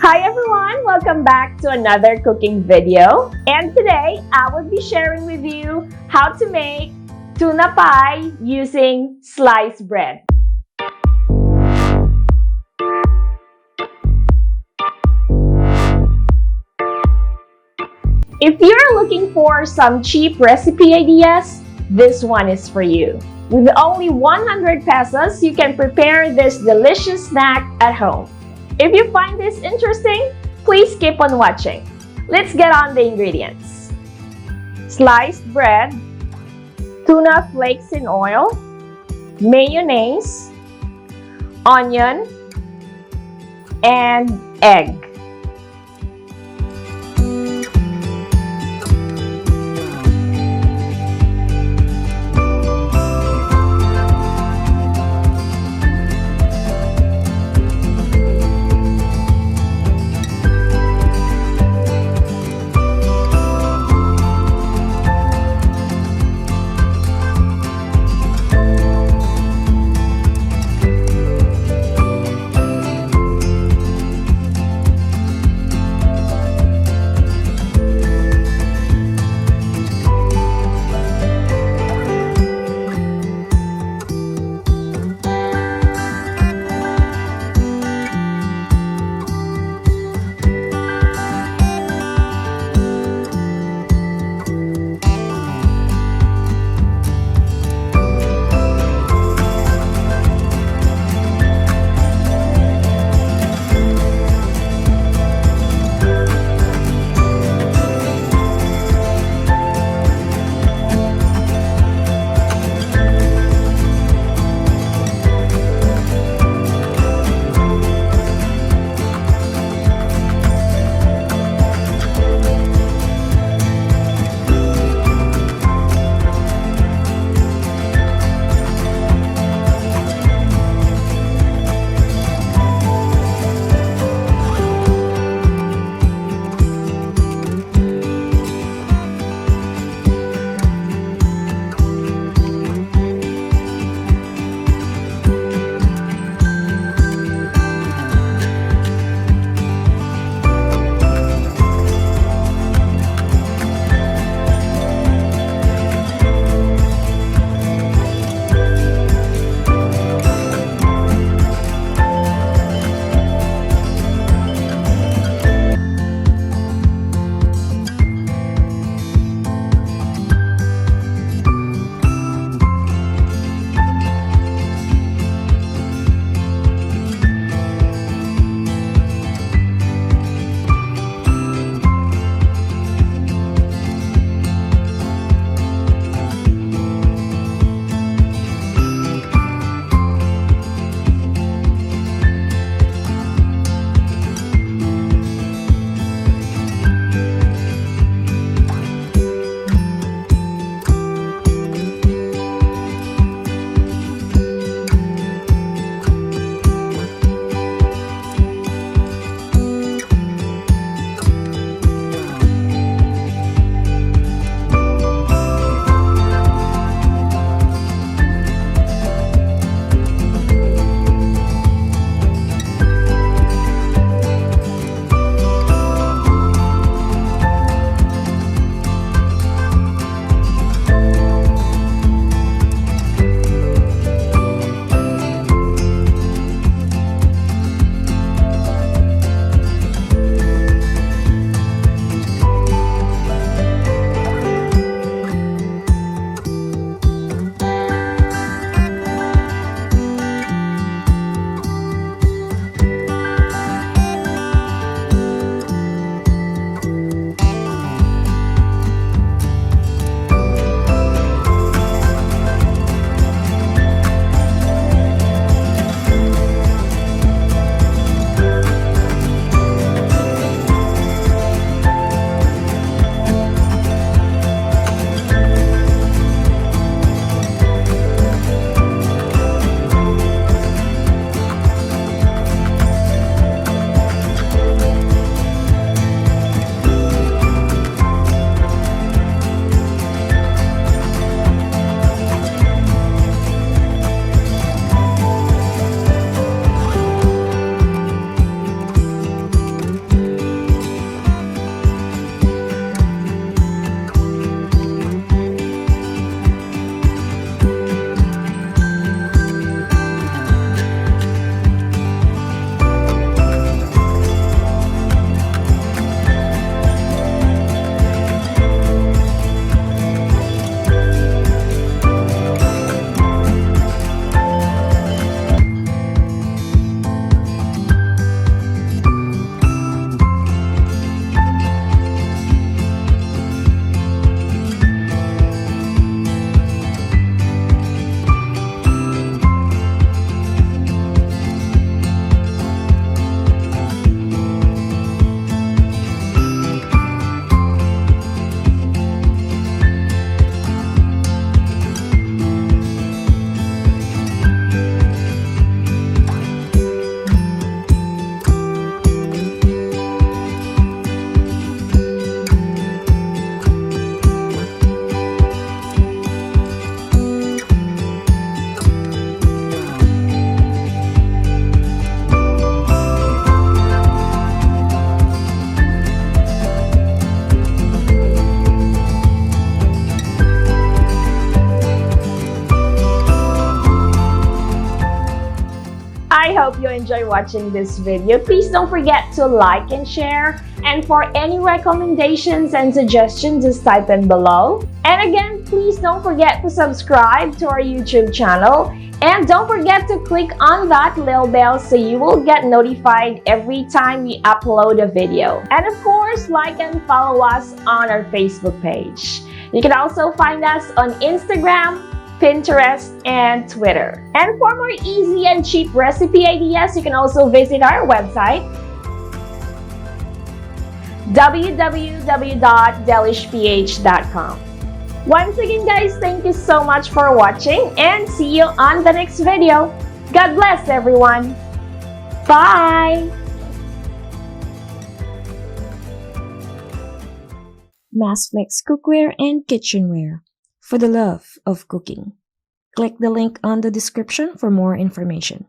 Hi everyone! Welcome back to another cooking video. And today, I will be sharing with you how to make tuna pie using sliced bread. If you're looking for some cheap recipe ideas, this one is for you. With only 100 pesos, you can prepare this delicious snack at home. If you find this interesting, please keep on watching. Let's get on the ingredients. Sliced bread, tuna flakes in oil, mayonnaise, onion, and egg. enjoy watching this video, please don't forget to like and share. And for any recommendations and suggestions, just type in below. And again, please don't forget to subscribe to our YouTube channel. And don't forget to click on that little bell so you will get notified every time we upload a video. And of course, like and follow us on our Facebook page. You can also find us on Instagram, Pinterest, and Twitter. And for more easy and cheap recipe ideas, you can also visit our website, www.delishph.com. Once again, guys, thank you so much for watching and see you on the next video. God bless everyone. Bye! Mass Mix Cookware and Kitchenware for the love of cooking. Click the link on the description for more information.